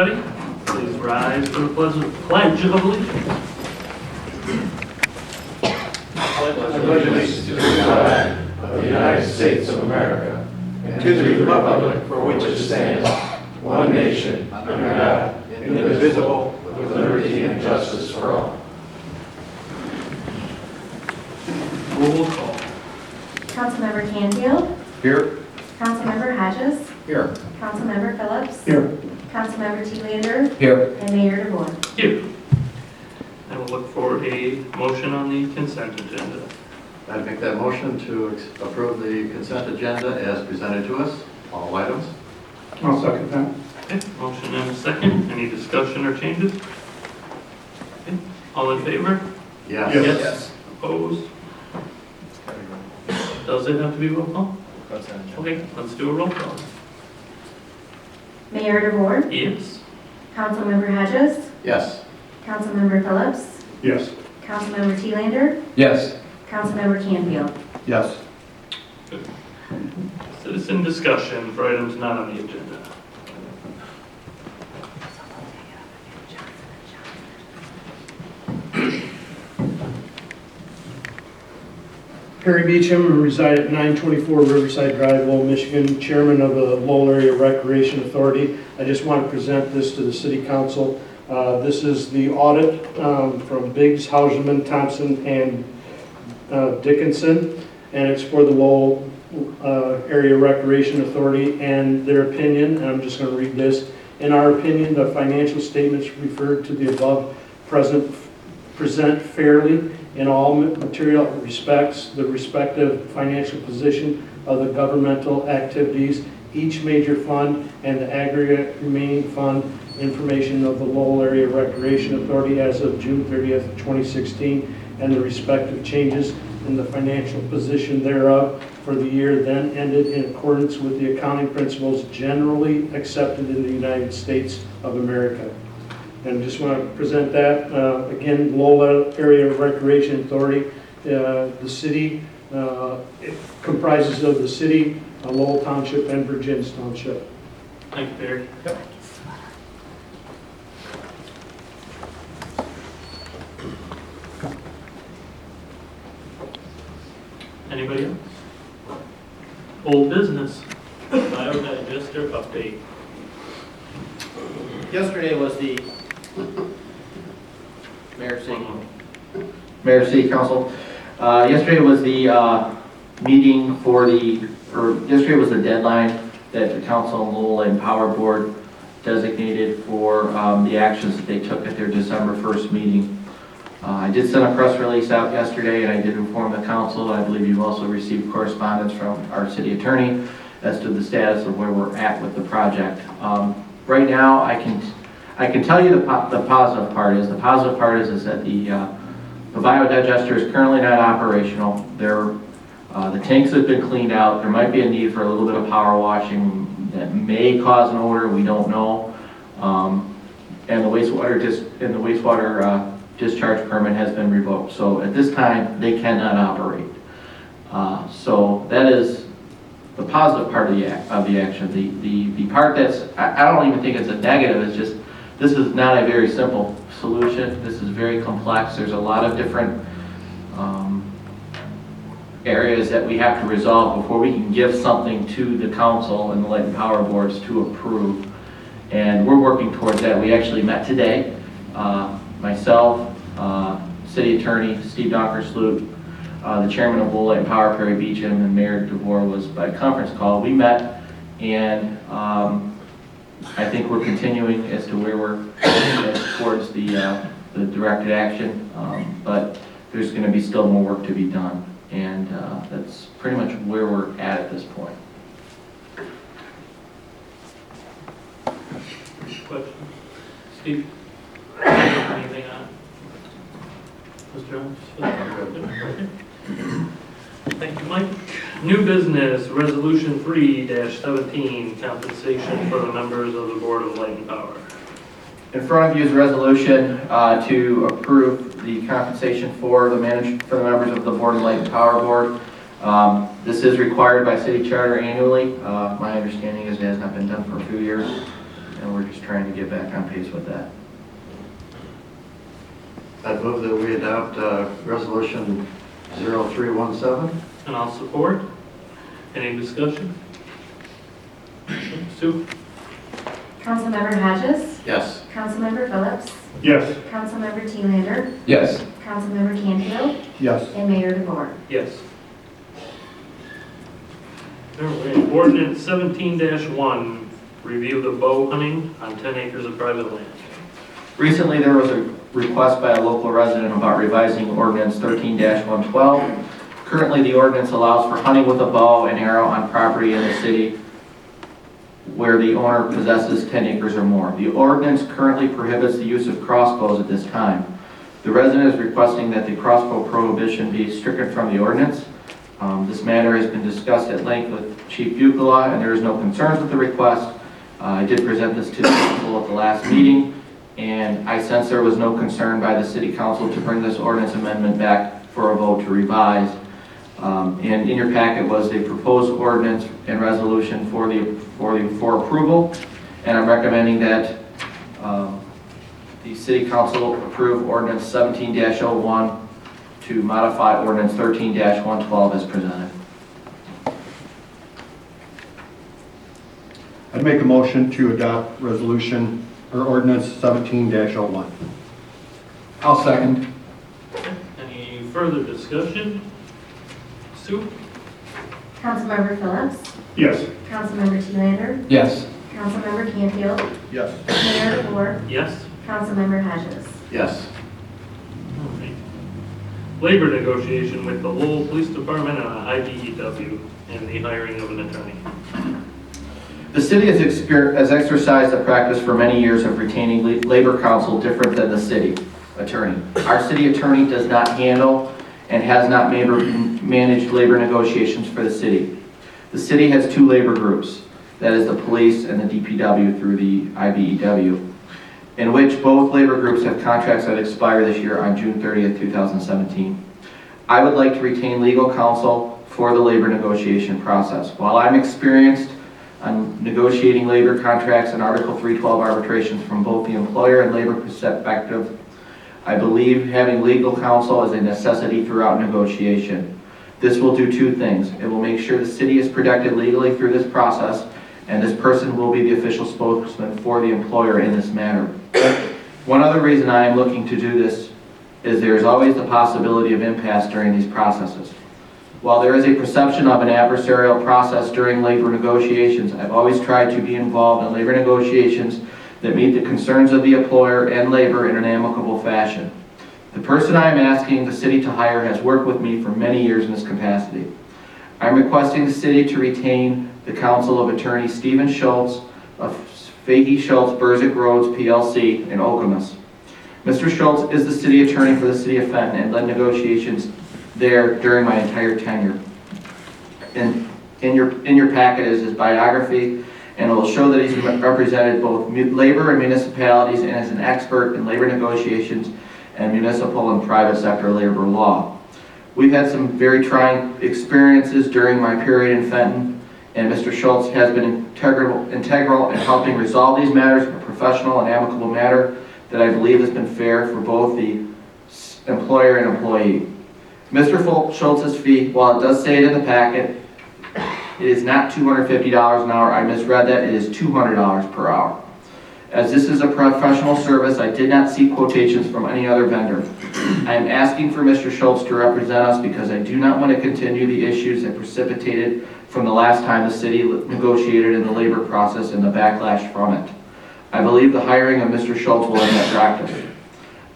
Please rise for the Pledge of Allegiance. I pledge allegiance to the flag of the United States of America and to the republic for which it stands, one nation, under God, indivisible, with liberty and justice for all. Roll call. Councilmember Canfield. Here. Councilmember Hodges. Here. Councilmember Phillips. Here. Councilmember T-Lander. Here. And Mayor DeVore. Here. I will look for a motion on the consent agenda. I'd make that motion to approve the consent agenda as presented to us, all items. I'll second that. Okay, motion and a second. Any discussion or changes? Okay. All in favor? Yes. Yes. Opposed? Does it have to be roll call? Okay, let's do a roll call. Mayor DeVore. Yes. Councilmember Hodges. Yes. Councilmember Phillips. Yes. Councilmember T-Lander. Yes. Councilmember Canfield. Yes. Good. Citizen discussion for items not on the agenda. Perry Beecham, reside at 924 Riverside Drive, Lowell, Michigan, chairman of the Lowell Area Recreation Authority. I just want to present this to the city council. This is the audit from Biggs, Hauserman, Thompson, and Dickinson, and it's for the Lowell Area Recreation Authority and their opinion, and I'm just going to read this. In our opinion, the financial statements referred to the above present fairly in all material respects the respective financial position of the governmental activities, each major fund, and the aggregate remaining fund information of the Lowell Area Recreation Authority as of June 30th, 2016, and the respective changes in the financial position thereof for the year then ended in accordance with the accounting principles generally accepted in the United States of America. And just want to present that. Again, Lowell Area Recreation Authority, the city, it comprises of the city, Lowell Township, and Virginia's Township. Thank you, Barry. Yep. Anybody else? Old business. Biodigester update. Yesterday was the Mayor City Council. Yesterday was the meeting for yesterday was the deadline that the Council and Lowell and Power Board designated for the actions that they took at their December 1st meeting. I did send a press release out yesterday, and I did inform the council. I believe you've also received correspondence from our city attorney as to the status of where we're at with the project. Right now, I can tell you the positive part is that the biodigester is currently not operational. The tanks have been cleaned out. There might be a need for a little bit of power washing that may cause an odor. We don't know. And the wastewater discharge permit has been revoked. So at this time, they cannot operate. So that is the positive part of the action. The part that's, I don't even think it's a negative, it's just, this is not a very simple solution. This is very complex. There's a lot of different areas that we have to resolve before we can give something to the council and the light and power boards to approve. And we're working towards that. We actually met today. Myself, City Attorney Steve Donkersloot, the Chairman of Lowell Light and Power, Perry Beecham, and Mayor DeVore was by conference call. We met, and I think we're continuing as to where we're heading towards the directed action, but there's going to be still more work to be done, and that's pretty much where we're at this point. Questions? Steve? Anything on? Mr. Jones? Thank you, Mike. New business, Resolution 3-17, compensation for the members of the Board of Light and Power. In front of you is a resolution to approve the compensation for the members of the Board of Light and Power Board. This is required by city charter annually. My understanding is it has not been done for a few years. and we're just trying to get back on pace with that. I'd move that we adopt Resolution 0317. And I'll support. Any discussion? Sue? Councilmember Hodges, Yes. Councilmember Phillips, Yes. Councilmember Teelander, Yes. Councilmember Canfield, Yes. and Mayor DeVore. Yes. All right, ordinance 17-1, review the bow hunting on 10 acres of private land. Recently, there was a request by a local resident about revising ordinance 13-112. Currently, the ordinance allows for hunting with a bow and arrow on property in the city where the owner possesses 10 acres or more. The ordinance currently prohibits the use of crossbows at this time. The resident is requesting that the crossbow prohibition be stricken from the ordinance. This matter has been discussed at length with Chief Bucala, and there is no concerns with the request. I did present this to the council at the last meeting, and I sense there was no concern by the city council to bring this ordinance amendment back for a vote to revise. And in your packet was a proposed ordinance and resolution for approval, and I'm recommending that the city council approve ordinance 17-01 to modify ordinance 13-112 as presented. I'd make a motion to adopt resolution or ordinance 17-01. I'll second. Any further discussion? Sue? Councilmember Phillips, Yes. Councilmember Teelander, Yes. Councilmember Canfield, Yes. Mayor DeVore, Yes. Councilmember Hodges. Yes. All right. Labor negotiation with the Lowell Police Department and IBEW and the hiring of an attorney. The city has exercised a practice for many years of retaining labor counsel different than the city attorney. Our city attorney does not handle and has not managed labor negotiations for the city. The city has two labor groups, that is the police and the DPW through the IBEW, in which both labor groups have contracts that expire this year on June 30th, 2017. I would like to retain legal counsel for the labor negotiation process. While I'm experienced on negotiating labor contracts and Article 312 arbitrations from both the employer and labor perspective, I believe having legal counsel is a necessity throughout negotiation. This will do two things. It will make sure the city is protected legally through this process, and this person will be the official spokesman for the employer in this matter. One other reason I am looking to do this is there is always the possibility of impasse during these processes. While there is a perception of an adversarial process during labor negotiations, I've always tried to be involved in labor negotiations that meet the concerns of the employer and labor in an amicable fashion. The person I am asking the city to hire has worked with me for many years in this capacity. I'm requesting the city to retain the counsel of attorney Stephen Schultz of Fahey Schultz Berzick Roads PLC in Okemos. Mr. Schultz is the city attorney for the city of Fenton and led negotiations there during my entire tenure. In your packet is his biography, and it will show that he's represented both labor and municipalities and is an expert in labor negotiations and municipal and private sector labor law. We've had some very trying experiences during my period in Fenton, and Mr. Schultz has been integral in helping resolve these matters in a professional and amicable manner that I believe has been fair for both the employer and employee. Mr. Schultz's fee, while it does say it in the packet, it is not $250 an hour. I misread that. It is $200 per hour. As this is a professional service, I did not seek quotations from any other vendor. I am asking for Mr. Schultz to represent us because I do not want to continue the issues that precipitated from the last time the city negotiated in the labor process and the backlash from it. I believe the hiring of Mr. Schultz will end that practice.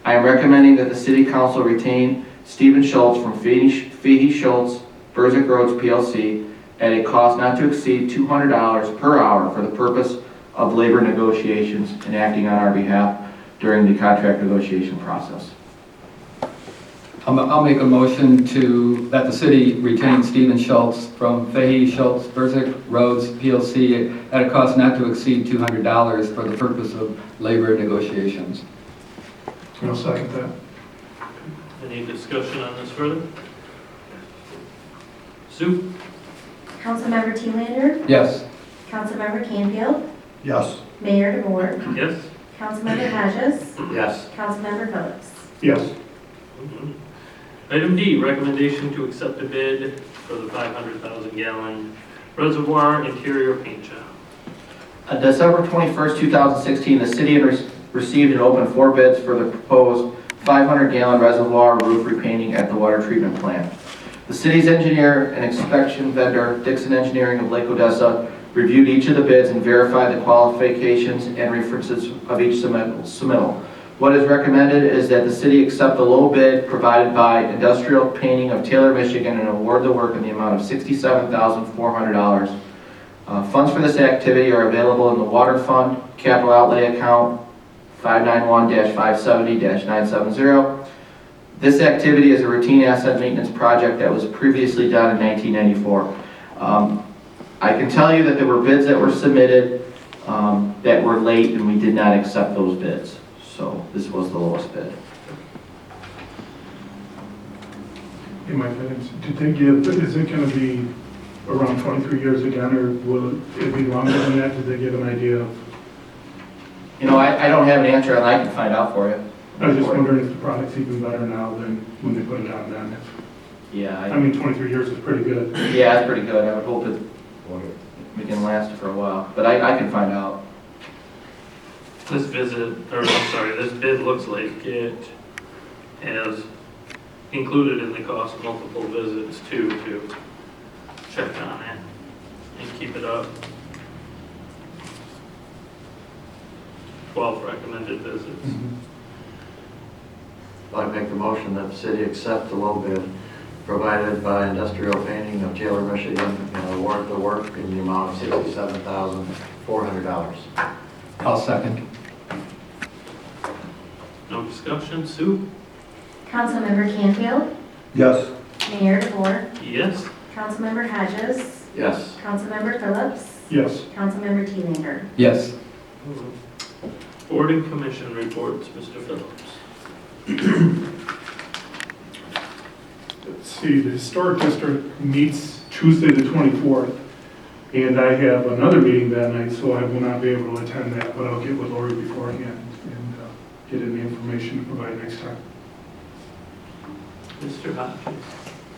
I am recommending that the city council retain Stephen Schultz from Fahey Schultz Berzick Roads PLC at a cost not to exceed $200 per hour for the purpose of labor negotiations and acting on our behalf during the contract negotiation process. I'll make a motion that the city retain Stephen Schultz from Fahey Schultz Berzick Roads PLC at a cost not to exceed $200 for the purpose of labor negotiations. I'll second that. Any discussion on this further? Sue? Councilmember Teelander, Yes. Councilmember Canfield, Yes. Mayor DeVore, Yes? Councilmember Hodges, Yes. Councilmember Phillips. Yes. Item D, recommendation to accept a bid for the 500,000 gallon reservoir interior paint job. On December 21st, 2016, the city received and opened 4 bids for the proposed 500-gallon reservoir roof repainting at the water treatment plant. The city's engineer and inspection vendor, Dixon Engineering of Lake Odessa, reviewed each of the bids and verified the qualifications and references of each submittal. What is recommended is that the city accept the low bid provided by Industrial Painting of Taylor, Michigan, and award the work in the amount of $67,400. Funds for this activity are available in the Water Fund Capital Outlay Account 591-570-970. This activity is a routine asset maintenance project that was previously done in 1994. I can tell you that there were bids that were submitted that were late, and we did not accept those bids. So this was the lowest bid. In my opinion, did they give, is it going to be around 23 years again, or will it be longer than that? Did they give an idea of? You know, I don't have an answer, and I can find out for you. I was just wondering if the product's even better now than when they put it on then. Yeah, I mean, 23 years is pretty good. yeah, it's pretty good. I would hope we can last for a while, but I can find out. This this bid looks like it has included in the cost multiple visits too, to check on it and keep it up. 12 recommended visits. I'd like to make the motion that the city accept the low bid provided by Industrial Painting of Taylor, Michigan, and award the work in the amount of $67,400. I'll second. No discussion, Sue? Councilmember Canfield, Yes. Mayor DeVore, Yes? Councilmember Hodges, Yes. Councilmember Phillips, Yes. Councilmember Thielander. Yes. Board and commission reports, Mr. Phillips. Let's see, the Historic District meets Tuesday the 24th, and I have another meeting that night, so I will not be able to attend that, but I'll get with Lori beforehand and get in the information to provide next time. Mr. Hodges.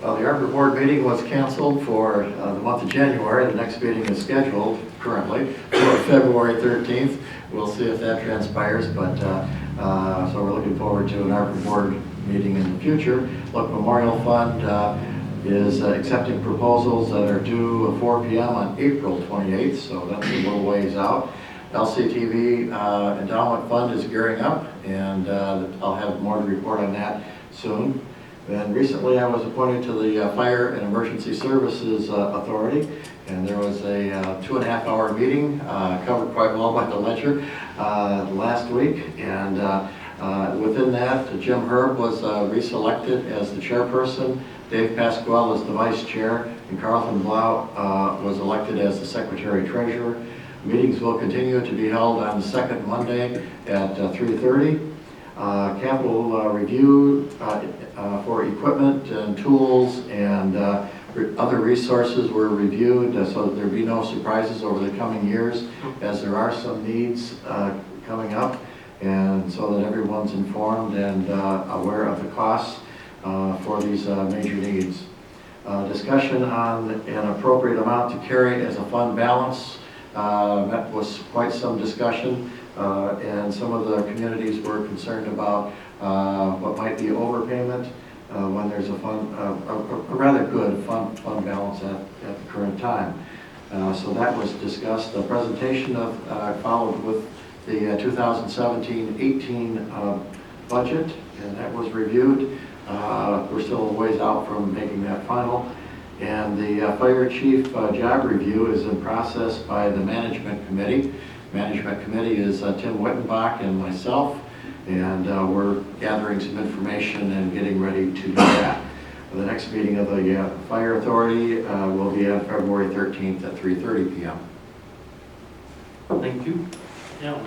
Well, the Arbor Board meeting was canceled for the month of January. The next meeting is scheduled currently for February 13th. We'll see if that transpires, but so we're looking forward to an Arbor Board meeting in the future. Look, Memorial Fund is accepting proposals that are due at 4 p.m. on April 28th, so that's a little ways out. LCTV Endowment Fund is gearing up, and I'll have more to report on that soon. And recently I was appointed to the Fire and Emergency Services Authority, and there was a 2.5-hour meeting covered quite well by the ledger last week. And within that, Jim Herb was reselected as the chairperson, Dave Pasquale as the vice chair, and Carlton Blau was elected as the secretary-treasurer. Meetings will continue to be held on the second Monday at 3:30. Capital review for equipment and tools and other resources were reviewed so that there be no surprises over the coming years, as there are some needs coming up, and so that everyone's informed and aware of the costs for these major needs. Discussion on an appropriate amount to carry as a fund balance met with quite some discussion. And some of the communities were concerned about what might be overpayment when there's a rather good fund balance at the current time. So that was discussed. The presentation followed with the 2017-18 budget, and that was reviewed. We're still a ways out from making that final. And the fire chief job review is in process by the management committee. Management committee is Tim Wittenbach and myself, and we're gathering some information and getting ready to do that. The next meeting of the Fire Authority will be on February 13th at 3:30 p.m. Thank you. Yeah.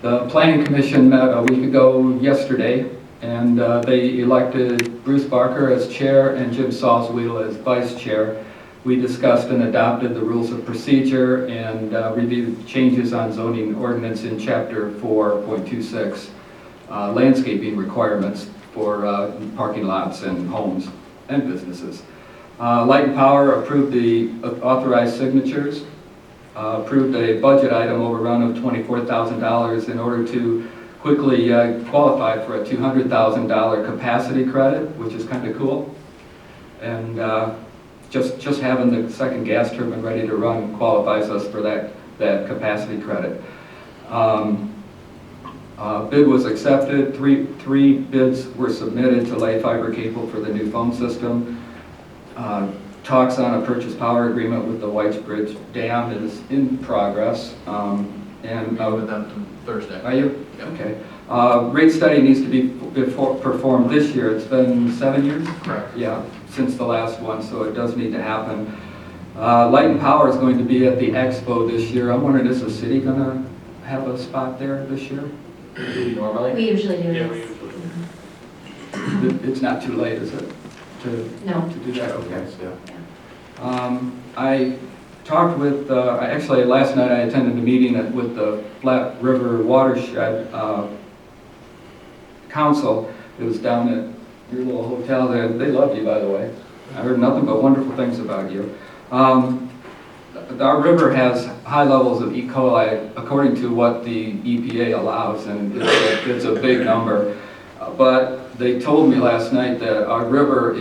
The Planning Commission met a week ago yesterday, and they elected Bruce Barker as chair and Jim Salzwedel as vice chair. We discussed and adopted the rules of procedure and reviewed changes on zoning ordinance in Chapter 4.26, landscaping requirements for parking lots and homes and businesses. Light and Power approved the authorized signatures, approved a budget item overrun of $24,000 in order to quickly qualify for a $200,000 capacity credit, which is kind of cool. And just having the second gas turbine ready to run qualifies us for that capacity credit. Bid was accepted. Three bids were submitted to lay fiber cable for the new phone system. Talks on a purchase power agreement with the Whitesbridge Dam is in progress. And with them Thursday. are you? Yep. Okay. Rate study needs to be performed this year. It's been 7 years? Correct. Yeah, since the last one, so it does need to happen. Light and Power is going to be at the expo this year. I'm wondering, is the city going to have a spot there this year? Normally? We usually do Yeah, we this. usually. It's not too late, is it? No. To do that, okay. Yeah. I talked with, actually last night I attended a meeting with the Flat River Watershed Council. It was down at your little hotel there. They love you, by the way. I heard nothing but wonderful things about you. Our river has high levels of E. coli according to what the EPA allows, and it's a big number. But they told me last night that our river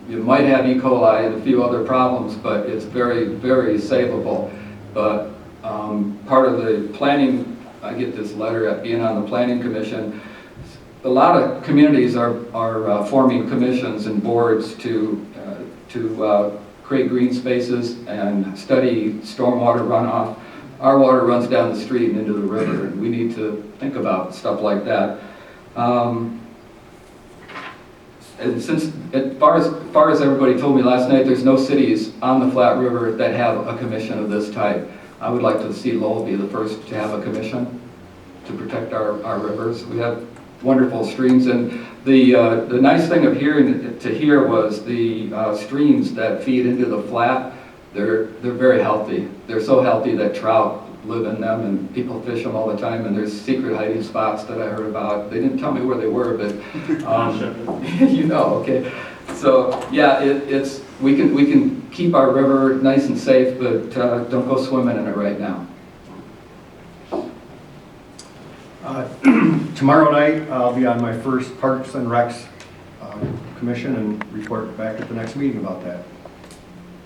you might have E. coli and a few other problems, but it's very, very savable. But part of the planning, I get this letter at being on the planning commission. A lot of communities are forming commissions and boards to create green spaces and study stormwater runoff. Our water runs down the street and into the river, and we need to think about stuff like that. And since, as far as everybody told me last night, there's no cities on the Flat River that have a commission of this type. I would like to see Lowell be the first to have a commission to protect our rivers. We have wonderful streams, and the nice thing of hear was the streams that feed into the flat. They're very healthy. They're so healthy that trout live in them, and people fish them all the time. And there's secret hiding spots that I heard about. They didn't tell me where they were, but you know, okay. So yeah, we can keep our river nice and safe, but don't go swimming in it right now. Tomorrow night, I'll be on my first Parks and Recs commission and report back at the next meeting about that.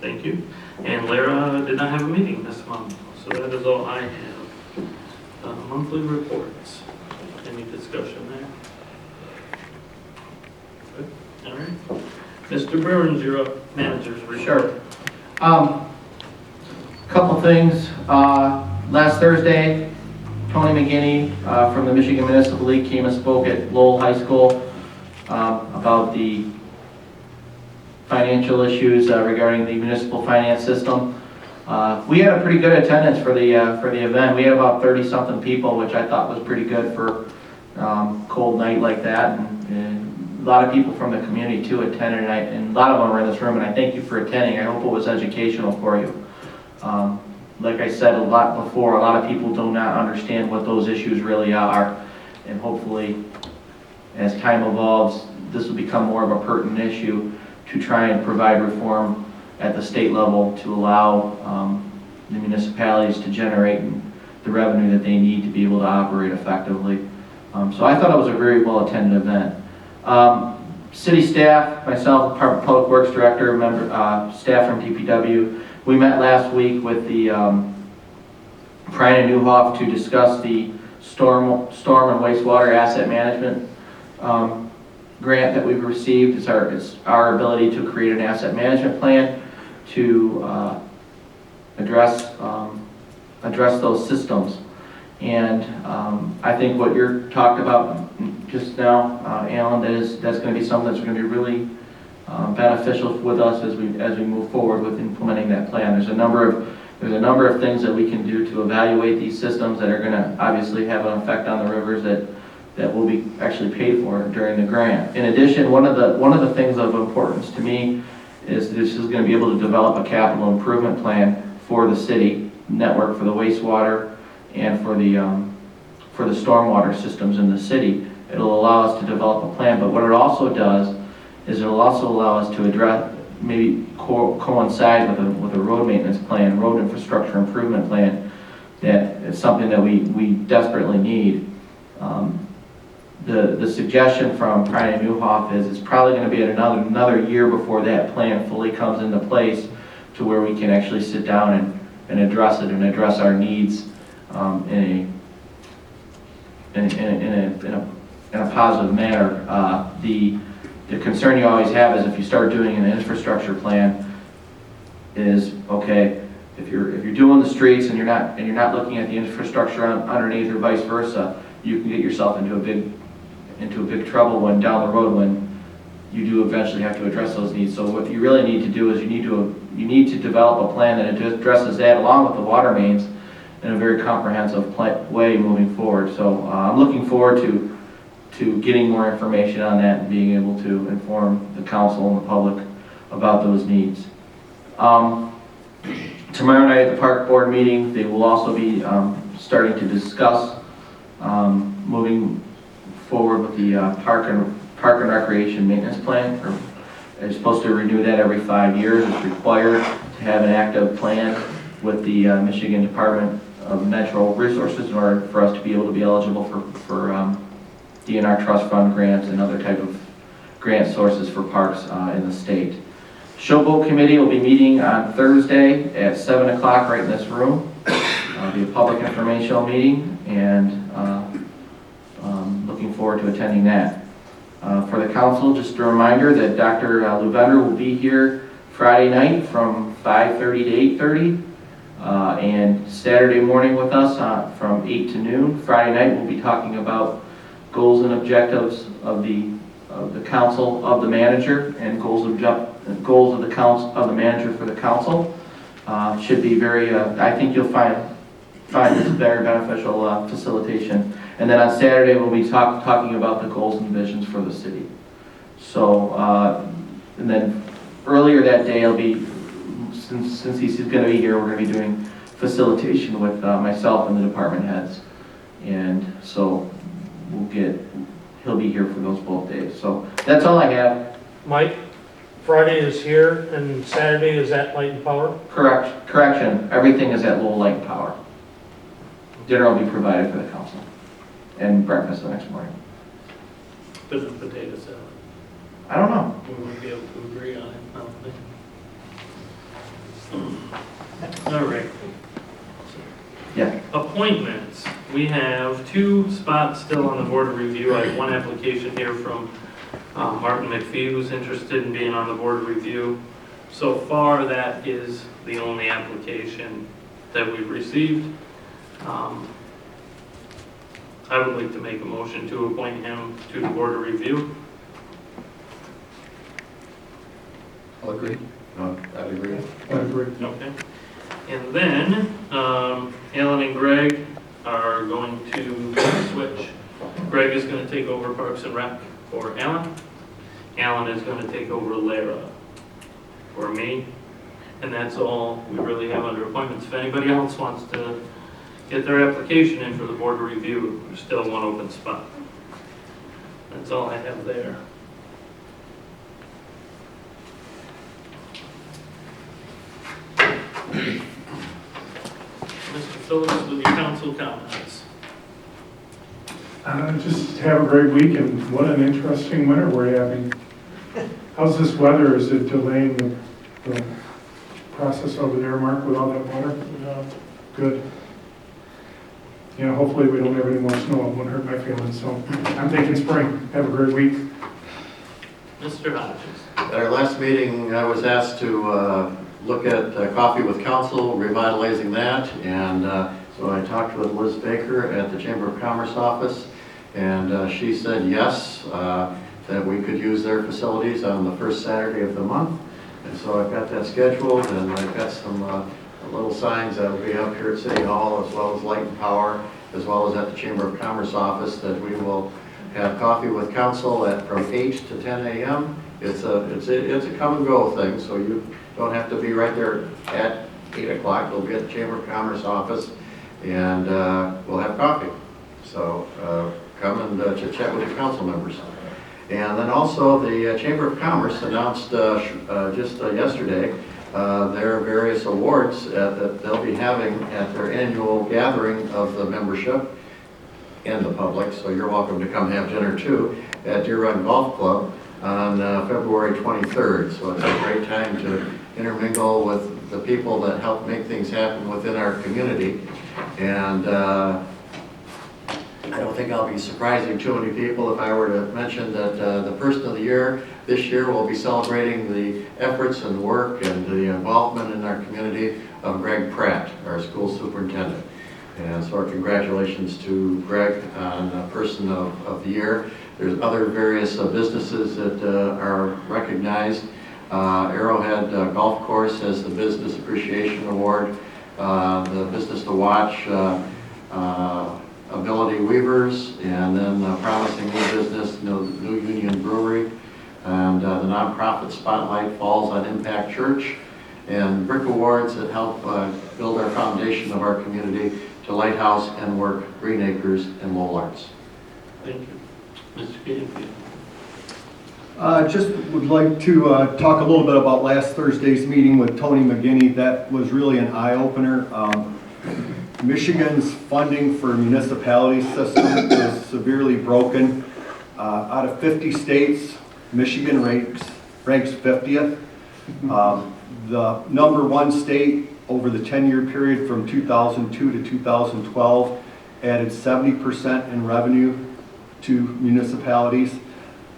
Thank you. And Lara did not have a meeting this month, so that is all I have. Monthly reports. Any discussion there? Good. All right. Mr. Burns, you're up. Manager's report. Sure. Couple things. Last Thursday, Tony McGinney from the Michigan Municipal League came and spoke at Lowell High School about the financial issues regarding the municipal finance system. We had a pretty good attendance for the event. We had about 30-something people, which I thought was pretty good for cold night like that. And a lot of people from the community too attended, and a lot of them were in this room. And I thank you for attending. I hope it was educational for you. Like I said a lot before, a lot of people do not understand what those issues really are, and hopefully, as time evolves, this will become more of a pertinent issue to try and provide reform at the state level to allow the municipalities to generate the revenue that they need to be able to operate effectively. So I thought it was a very well-attended event. City staff, myself, Department of Public Works Director, staff from DPW, we met last week with the Brian and Newhoff to discuss the storm and wastewater asset management grant that we've received. It's our ability to create an asset management plan to address those systems. And I think what you're talking about just now, Alan, that's going to be something that's going to be really beneficial with us as we move forward with implementing that plan. There's a number of things that we can do to evaluate these systems that are going to obviously have an effect on the rivers that will be actually paid for during the grant. In addition, one of the things of importance to me is this is going to be able to develop a capital improvement plan for the city network, for the wastewater, and for the stormwater systems in the city. It'll allow us to develop a plan, but what it also does is it'll also allow us to address, maybe coincide with a road maintenance plan, road infrastructure improvement plan. That is something that we desperately need. The suggestion from Brian Newhoff is it's probably going to be another year before that plan fully comes into place to where we can actually sit down and address it and address our needs in a positive manner. The concern you always have is if you start doing an infrastructure plan is, okay, if you're doing the streets and you're not looking at the infrastructure underneath or vice versa, you can get yourself into a big trouble when down the road when you do eventually have to address those needs. So what you really need to do is you need to develop a plan that addresses that along with the water mains in a very comprehensive way moving forward. So I'm looking forward to getting more information on that and being able to inform the council and the public about those needs. Tomorrow night at the park board meeting, they will also be starting to discuss moving forward with the park and recreation maintenance plan. They're supposed to renew that every 5 years. It's required to have an active plan with the Michigan Department of Natural Resources in order for us to be able to be eligible for DNR trust fund grants and other type of grant sources for parks in the state. Showboat Committee will be meeting on Thursday at 7 o'clock right in this room. It'll be a public informational meeting, and looking forward to attending that. For the council, just a reminder that Dr. Luvender will be here Friday night from 5:30 to 8:30, and Saturday morning with us from 8 to noon. Friday night we'll be talking about goals and objectives of the council, of the manager, and goals of the council, of the manager for the council. Should be very, I think you'll find this very beneficial facilitation. And then on Saturday we'll be talking about the goals and visions for the city. So, and then earlier that day I'll be, since he's going to be here, we're going to be doing facilitation with myself and the department heads. And so he'll be here for those both days. So that's all I have. Mike, Friday is here and Saturday is at Light and Power? Correction, everything is at Lowell Light and Power. Dinner will be provided for the council and breakfast the next morning. But the potato salad, I don't know. we wouldn't be able to agree on it, I don't think. All right. Yeah. Appointments. We have 2 spots still on the board of review. I have 1 application here from Martin McPhee, who's interested in being on the board of review. So far, that is the only application that we've received. I would like to make a motion to appoint him to the board of review. I'll agree. I'd agree. I agree. Okay. And then, Alan and Greg are going to switch. Greg is going to take over Parks and Rec for Alan. Alan is going to take over Lara for me. And that's all we really have under appointments. If anybody else wants to get their application in for the board of review, there's still 1 open spot. That's all I have there. Mr. Phillips with your council comments. Just have a great week, and what an interesting winter we're having. How's this weather? Is it delaying the process over there, Mark, with all that water? No. Good. Yeah, hopefully we don't have any more snow. It won't hurt my feelings, so I'm thinking spring. Have a great week. Mr. Hodges. At our last meeting, I was asked to look at coffee with council, revitalizing that, and so I talked with Liz Baker at the Chamber of Commerce office, and she said yes, that we could use their facilities on the first Saturday of the month, and so I've got that scheduled, and I've got some little signs that will be up here at City Hall, as well as Light and Power, as well as at the Chamber of Commerce office, that we will have coffee with council from 8 to 10 a.m. it's a come and go thing, so you don't have to be right there at 8 o'clock. They'll be at the Chamber of Commerce office, and we'll have coffee. So come and chit chat with the council members. And then also the Chamber of Commerce announced just yesterday their various awards that they'll be having at their annual gathering of the membership and the public. So you're welcome to come have dinner too at Deer Run Golf Club on February 23rd. So it's a great time to intermingle with the people that help make things happen within our community. And I don't think I'll be surprising too many people if I were to mention that the Person of the Year this year will be celebrating the efforts and work and the involvement in our community of Greg Pratt, our school superintendent. And so our congratulations to Greg on Person of the Year. There's other various businesses that are recognized. Arrowhead Golf Course has the Business Appreciation Award, the Business to Watch Ability Weavers, and then Promising New Business, New Union Brewery, and the nonprofit spotlight falls on Impact Church, and Brick Awards that help build our foundation of our community to Lighthouse and Work, Green Acres, and Lowell Arts. Thank you. Mr. Canfield. Just would like to talk a little bit about last Thursday's meeting with Tony McGinney. That was really an eye-opener. Michigan's funding for municipality system is severely broken. Out of 50 states, Michigan ranks 50th. The number one state over the 10-year period from 2002 to 2012 added 70% in revenue to municipalities.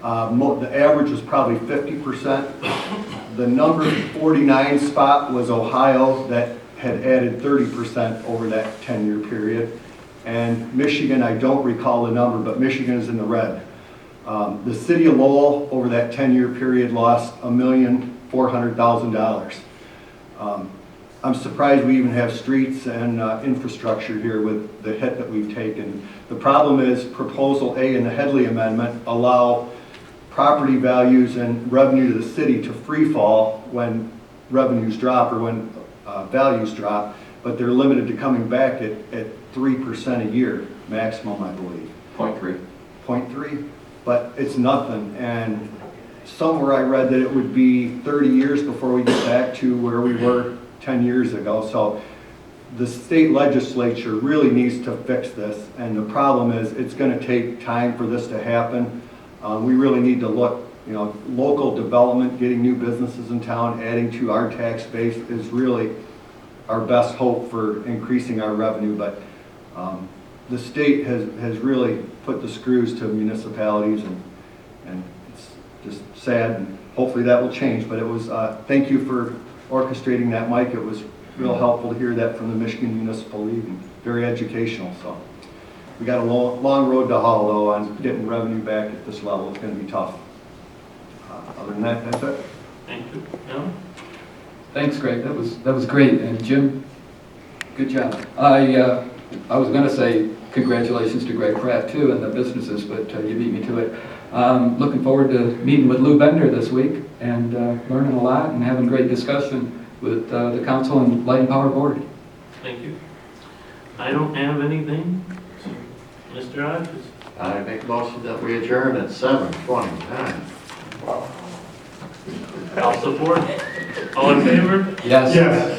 The average was probably 50%. The number 49 spot was Ohio, that had added 30% over that 10-year period. And Michigan, I don't recall the number, but Michigan is in the red. The city of Lowell over that 10-year period lost $1,400,000. I'm surprised we even have streets and infrastructure here with the hit that we've taken. The problem is Proposal A in the Headley Amendment allow property values and revenue to the city to free fall when revenues drop or when values drop, but they're limited to coming back at 3% a year maximum, I believe. 0.3. 0.3, but it's nothing. And somewhere I read that it would be 30 years before we get back to where we were 10 years ago. So the state legislature really needs to fix this. And the problem is it's going to take time for this to happen. We really need to look, local development, getting new businesses in town, adding to our tax base is really our best hope for increasing our revenue. But the state has really put the screws to municipalities, and it's just sad, and hopefully that will change. But it was, thank you for orchestrating that, Mike. It was real helpful to hear that from the Michigan Municipal League, and very educational. So we got a long road to haul, though, on getting revenue back at this level. It's going to be tough. Other than that, that's it. Thank you. Alan? Thanks, Greg. That was great. And Jim, good job. I was going to say congratulations to Greg Pratt too and the businesses, but you beat me to it. Looking forward to meeting with Lou Bender this week and learning a lot and having great discussion with the council and Light and Power Board. Thank you. I don't have anything. Mr. Hodges? I make a motion that we adjourn at 7:29. I'll support. All in favor? Yes. Yes.